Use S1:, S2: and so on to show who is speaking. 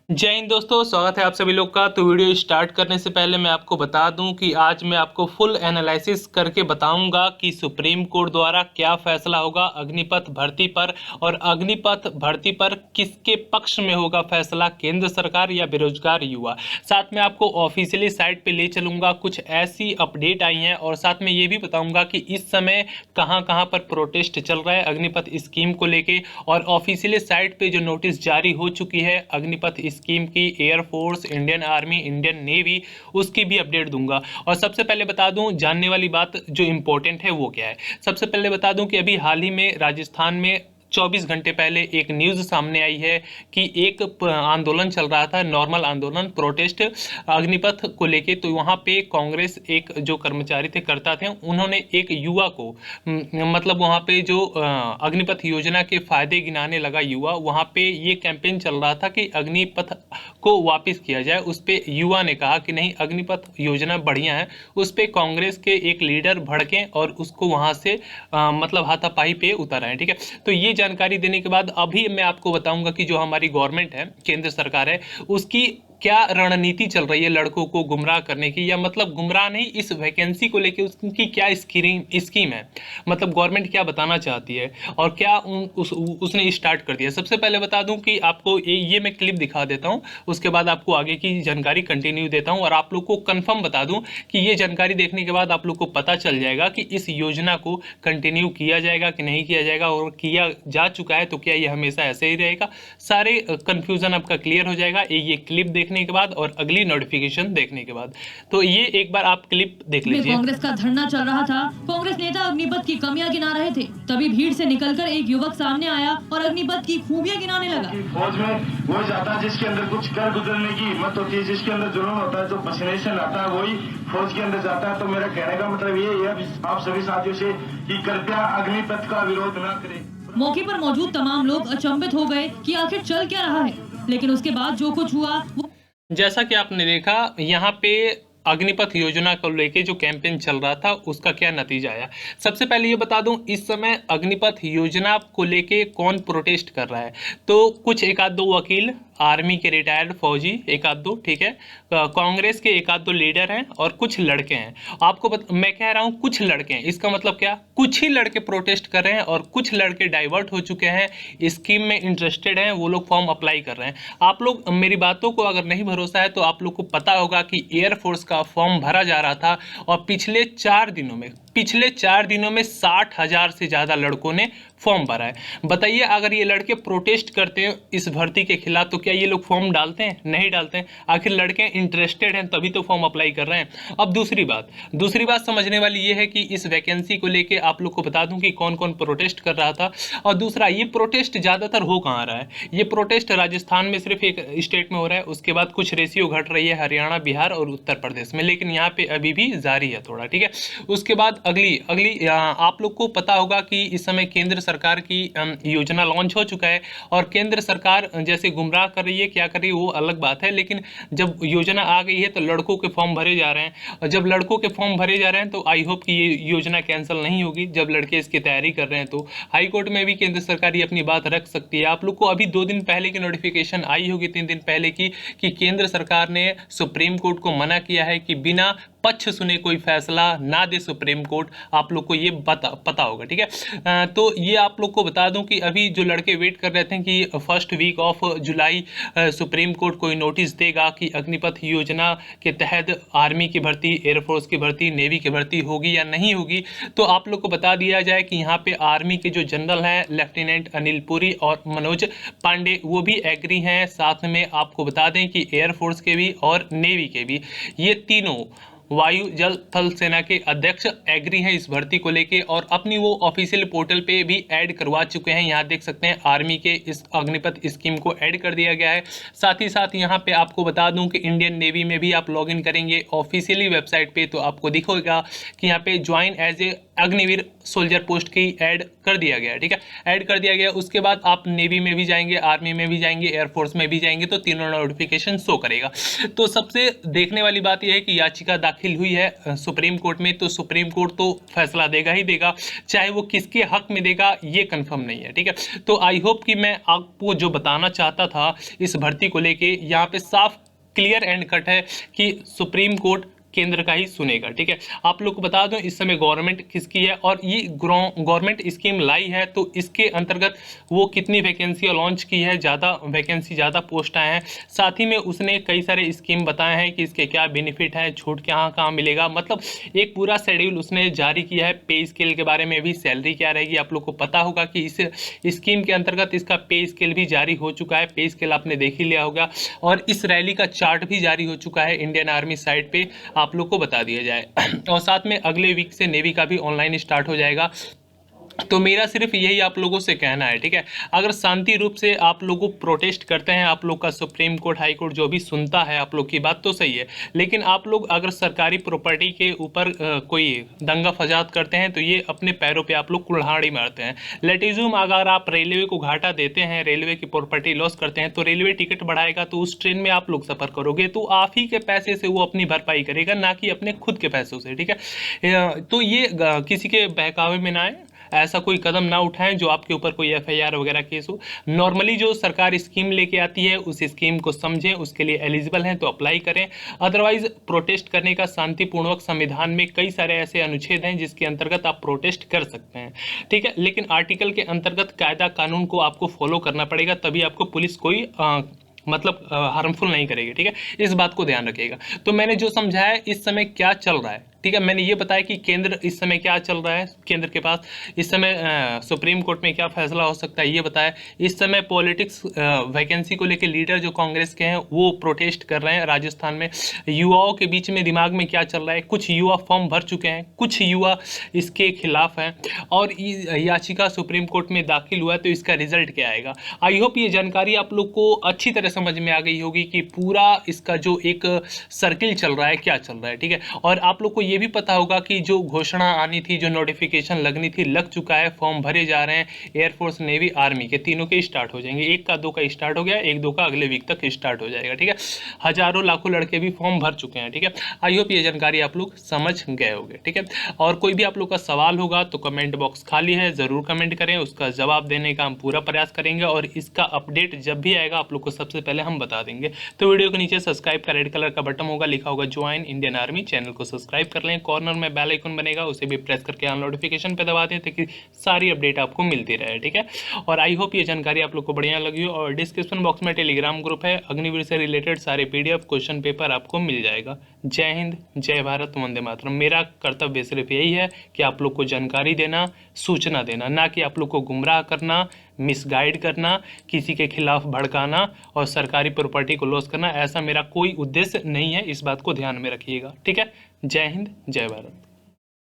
S1: जय हिंद दोस्तों, स्वागत है आप सभी लोग का। तो वीडियो स्टार्ट करने से पहले मैं आपको बता दूं कि आज मैं आपको फुल एनालिसिस करके बताऊंगा कि सुप्रीम कोर्ट द्वारा क्या फैसला होगा अग्निपथ भर्ती पर, और अग्निपथ भर्ती पर किसके पक्ष में होगा फैसला, केंद्र सरकार या बेरोजगार युवा। साथ में आपको ऑफिशियली साइट पे ले चलूंगा, कुछ ऐसी अपडेट आई हैं, और साथ में ये भी बताऊंगा कि इस समय कहां कहां पर प्रोटेस्ट चल रहा है अग्निपथ स्कीम को लेके, और ऑफिशियली साइट पे जो नोटिस जारी हो चुकी है अग्निपथ स्कीम की, air force, Indian army, Indian navy, उसकी भी अपडेट दूंगा। और सबसे पहले बता दूं, जानने वाली बात जो इंपॉर्टेंट है वो क्या है। सबसे पहले बता दूं कि अभी हाल ही में राजस्थान में 24 घंटे पहले एक न्यूज़ सामने आई है कि एक आंदोलन चल रहा था, नॉर्मल आंदोलन, प्रोटेस्ट अग्निपथ को लेके। तो वहाँ पे कांग्रेस एक जो कर्मचारी थे, करता थे, उन्होंने एक युवा को मतलब वहाँ पे जो अग्निपथ योजना के फायदे गिनाने लगा युवा, वहाँ पे ये कैंपेन चल रहा था कि अग्निपथ को वापस किया जाए। उस पर युवा ने कहा कि नहीं, अग्निपथ योजना बढ़िया है। उस पर कांग्रेस के एक लीडर भड़के और उसको वहाँ से मतलब हाथापाई पे उतर आए। ठीक है, तो ये जानकारी देने के बाद अभी मैं आपको बताऊंगा कि जो हमारी गवर्नमेंट है, केंद्र सरकार है, उसकी क्या रणनीति चल रही है लड़कों को गुमराह करने की, या मतलब गुमराह नहीं, इस वैकेंसी को लेके उसकी क्या स्कीम है, मतलब गवर्नमेंट क्या बताना चाहती है और क्या उसने स्टार्ट कर दिया। सबसे पहले बता दूं कि आपको ये मैं क्लिप दिखा देता हूं, उसके बाद आपको आगे की जानकारी कंटिन्यू देता हूं, और आप लोग को कंफर्म बता दूं कि ये जानकारी देखने के बाद आप लोग को पता चल जाएगा कि इस योजना को कंटिन्यू किया जाएगा कि नहीं किया जाएगा, और किया जा चुका है तो क्या ये हमेशा ऐसे ही रहेगा। सारे कंफ्यूजन आपका क्लियर हो जाएगा ये क्लिप देखने के बाद और अगली नोटिफिकेशन देखने के बाद। तो ये एक बार आप क्लिप देख लीजिए।
S2: कांग्रेस का धरना चल रहा था। कांग्रेस नेता अग्निपथ की कमियां गिना रहे थे, तभी भीड़ से निकलकर एक युवक सामने आया और अग्निपथ की खूबियां गिनाने लगा।
S3: फौज में वो जाता है जिसके अंदर कुछ कर गुजरने की हिम्मत होती है, जिसके अंदर जुनून होता है, जो पसीने से आता है, वही फौज के अंदर जाता है। तो मेरा कहने का मतलब ये है आप सभी साथियों से कि कृपया अग्निपथ का विरोध न करें।
S2: मौके पर मौजूद तमाम लोग अचंभित हो गए कि आखिर चल क्या रहा है, लेकिन उसके बाद जो कुछ हुआ वो...
S1: जैसा कि आपने देखा, यहाँ पे अग्निपथ योजना को लेके जो कैंपेन चल रहा था उसका क्या नतीजा आया। सबसे पहले ये बता दूं, इस समय अग्निपथ योजना को लेके कौन प्रोटेस्ट कर रहा है। तो कुछ एक आध दो वकील, आर्मी के रिटायर्ड फौजी एक आध दो, ठीक है, कांग्रेस के एक आध दो लीडर हैं, और कुछ लड़के हैं। आपको मैं कह रहा हूं कुछ लड़के हैं, इसका मतलब क्या, कुछ ही लड़के प्रोटेस्ट कर रहे हैं, और कुछ लड़के डाइवर्ट हो चुके हैं, स्कीम में इंटरेस्टेड हैं, वो लोग फॉर्म अप्लाई कर रहे हैं। आप लोग मेरी बातों को अगर नहीं भरोसा है तो आप लोग को पता होगा कि एयरफोर्स का फॉर्म भरा जा रहा था, और पिछले 4 दिनों में 60,000 से ज़्यादा लड़कों ने फॉर्म भरा है। बताइए, अगर ये लड़के प्रोटेस्ट करते हैं इस भर्ती के खिलाफ तो क्या ये लोग फॉर्म डालते हैं? नहीं डालते हैं। आखिर लड़के इंटरेस्टेड हैं तभी तो फॉर्म अप्लाई कर रहे हैं। अब दूसरी बात समझने वाली ये है कि इस वैकेंसी को लेके आप लोग को बता दूं कि कौन कौन प्रोटेस्ट कर रहा था। और दूसरा, ये प्रोटेस्ट ज़्यादातर हो कहाँ रहा है, ये प्रोटेस्ट राजस्थान में सिर्फ एक स्टेट में हो रहा है, उसके बाद कुछ रेशियो घट रही है हरियाणा, बिहार और उत्तर प्रदेश में, लेकिन यहाँ पे अभी भी जारी है थोड़ा। ठीक है, उसके बाद अगली आप लोग को पता होगा कि इस समय केंद्र सरकार की योजना लॉन्च हो चुका है, और केंद्र सरकार जैसे गुमराह कर रही है, क्या कर रही है वो अलग बात है, लेकिन जब योजना आ गई है तो लड़कों के फॉर्म भरे जा रहे हैं, और जब लड़कों के फॉर्म भरे जा रहे हैं तो आई होप कि ये योजना कैंसिल नहीं होगी। जब लड़के इसकी तैयारी कर रहे हैं तो हाई कोर्ट में भी केंद्र सरकार ये अपनी बात रख सकती है। आप लोग को अभी 2 दिन पहले की नोटिफिकेशन आई होगी, 3 दिन पहले की, कि केंद्र सरकार ने सुप्रीम कोर्ट को मना किया है कि बिना पक्ष सुने कोई फैसला ना दे सुप्रीम कोर्ट। आप लोग को ये पता होगा। ठीक है, तो ये आप लोग को बता दूं कि अभी जो लड़के वेट कर रहे थे कि first week of July Supreme Court कोई नोटिस देगा कि अग्निपथ योजना के तहत आर्मी की भर्ती, एयरफोर्स की भर्ती, नेवी की भर्ती होगी या नहीं होगी, तो आप लोग को बता दिया जाए कि यहाँ पे आर्मी के जो जनरल हैं लेफ्टिनेंट अनिल पुरी और मनोज पांडे, वो भी एग्री हैं। साथ में आपको बता दें कि एयरफोर्स के भी और नेवी के भी, ये तीनों वायु जल थल सेना के अध्यक्ष एग्री हैं इस भर्ती को लेके, और अपनी वो ऑफिशियल पोर्टल पे भी ऐड करवा चुके हैं। यहाँ देख सकते हैं आर्मी के इस अग्निपथ स्कीम को ऐड कर दिया गया है। साथ ही साथ यहाँ पे आपको बता दूं कि इंडियन नेवी में भी आप लॉगिन करेंगे ऑफिशियली वेबसाइट पे तो आपको दिखेगा कि यहाँ पे join as a Agniveer soldier post की ऐड कर दिया गया, ठीक है, ऐड कर दिया गया। उसके बाद आप नेवी में भी जाएंगे, आर्मी में भी जाएंगे, एयरफोर्स में भी जाएंगे तो तीनों नोटिफिकेशन शो करेगा। तो सबसे देखने वाली बात यह है कि याचिका दाखिल हुई है सुप्रीम कोर्ट में, तो सुप्रीम कोर्ट तो फैसला देगा ही देगा, चाहे वो किसके हक में देगा ये कंफर्म नहीं है, ठीक है। तो आई होप कि मैं आपको जो बताना चाहता था इस भर्ती को लेके यहाँ पे साफ क्लियर एंड कट है कि सुप्रीम कोर्ट केंद्र का ही सुनेगा, ठीक है। आप लोग को बता दूं इस समय गवर्नमेंट किसकी है और ये गवर्नमेंट स्कीम लाई है तो इसके अंतर्गत वो कितनी वैकेंसियाँ लॉन्च की है, ज़्यादा वैकेंसी, ज़्यादा पोस्ट आए हैं। साथ ही में उसने कई सारे स्कीम बताए हैं कि इसके क्या बेनिफिट है, छूट कहाँ कहाँ मिलेगा, मतलब एक पूरा शेड्यूल उसने जारी किया है। पे स्केल के बारे में भी, सैलरी क्या रहेगी, आप लोग को पता होगा कि इस स्कीम के अंतर्गत इसका पे स्केल भी जारी हो चुका है, पे स्केल आपने देख ही लिया होगा। और इस रैली का चार्ट भी जारी हो चुका है इंडियन आर्मी साइट पे, आप लोग को बता दिया जाए। और साथ में अगले वीक से नेवी का भी ऑनलाइन स्टार्ट हो जाएगा। तो मेरा सिर्फ यही आप लोगों से कहना है, ठीक है, अगर शांति रूप से आप लोगों प्रोटेस्ट करते हैं, आप लोग का सुप्रीम कोर्ट, हाई कोर्ट जो भी सुनता है आप लोग की बात तो सही है, लेकिन आप लोग अगर सरकारी प्रॉपर्टी के ऊपर कोई दंगा फसाद करते हैं तो ये अपने पैरों पे आप लोग कुल्हाड़ी मारते हैं। लेटिज्म अगर आप रेलवे को घाटा देते हैं, रेलवे की प्रॉपर्टी लॉस करते हैं तो रेलवे टिकट बढ़ाएगा तो उस ट्रेन में आप लोग सफ़र करोगे तो आप ही के पैसे से वो अपनी भरपाई करेगा, ना कि अपने खुद के पैसों से, ठीक है। तो ये किसी के बहकावे में ना आए, ऐसा कोई कदम ना उठाएं जो आपके ऊपर कोई एफआईआर वगैरह केस हो। नॉर्मली जो सरकार स्कीम लेके आती है उस स्कीम को समझें, उसके लिए एलिजिबल हैं तो अप्लाई करें। अदरवाइज प्रोटेस्ट करने का शांतिपूर्वक, संविधान में कई सारे ऐसे अनुच्छेद हैं जिसके अंतर्गत आप प्रोटेस्ट कर सकते हैं, ठीक है, लेकिन आर्टिकल के अंतर्गत कायदा कानून को आपको फॉलो करना पड़ेगा, तभी आपको पुलिस कोई मतलब हार्मफुल नहीं करेगी, ठीक है, इस बात को ध्यान रखिएगा। तो मैंने जो समझाया इस समय क्या चल रहा है, ठीक है, मैंने ये बताया कि केंद्र इस समय क्या चल रहा है, केंद्र के पास इस समय सुप्रीम कोर्ट में क्या फैसला हो सकता है ये बताया। इस समय पॉलिटिक्स वैकेंसी को लेकर लीडर जो कांग्रेस के हैं वो प्रोटेस्ट कर रहे हैं राजस्थान में। युवाओं के बीच में दिमाग में क्या चल रहा है, कुछ युवा फॉर्म भर चुके हैं, कुछ युवा इसके खिलाफ हैं और याचिका सुप्रीम कोर्ट में दाखिल हुआ है तो इसका रिजल्ट क्या आएगा। आई होप ये जानकारी आप लोग को अच्छी तरह समझ में आ गई होगी कि पूरा इसका जो एक सर्किल चल रहा है क्या चल रहा है, ठीक है। और आप लोग को ये भी पता होगा कि जो घोषणा आनी थी, जो नोटिफिकेशन लगनी थी, लग चुका है, फॉर्म भरे जा रहे हैं। एयरफोर्स, नेवी, आर्मी के तीनों के स्टार्ट हो जाएंगे, एक का दो का स्टार्ट हो गया, एक दो का अगले वीक तक स्टार्ट हो जाएगा, ठीक है। हजारों लाखों लड़के भी फॉर्म भर चुके हैं, ठीक है। आई होप ये जानकारी आप लोग समझ गए होंगे, ठीक है। और कोई भी आप लोग का सवाल होगा तो कमेंट बॉक्स खाली है, जरूर कमेंट करें, उसका जवाब देने का हम पूरा प्रयास करेंगे और इसका अपडेट जब भी आएगा आप लोग को सबसे पहले हम बता देंगे। तो वीडियो के नीचे सब्सक्राइब का रेड कलर का बटन होगा, लिखा होगा ज्वाइन इंडियन आर्मी, चैनल को सब्सक्राइब कर लें। कॉर्नर में बेल आइकन बनेगा, उसे भी प्रेस करके ऑल नोटिफिकेशन पे दबा दें ताकि सारी अपडेट आपको मिलती रहे, ठीक है। और आई होप ये जानकारी आप लोग को बढ़िया लगी हो। और डिस्क्रिप्शन बॉक्स में टेलीग्राम ग्रुप है, अग्निवीर से रिलेटेड सारे PDF क्वेश्चन पेपर आपको मिल जाएगा। जय हिंद, जय भारत, वंदे मातरम। मेरा कर्तव्य सिर्फ यही है कि आप लोग को जानकारी देना, सूचना देना, ना कि आप लोग को गुमराह करना, मिसगाइड करना, किसी के खिलाफ भड़काना और सरकारी प्रॉपर्टी को लॉस करना। ऐसा मेरा कोई उद्देश्य नहीं है, इस बात को ध्यान में रखिएगा, ठीक है। जय हिंद, जय भारत।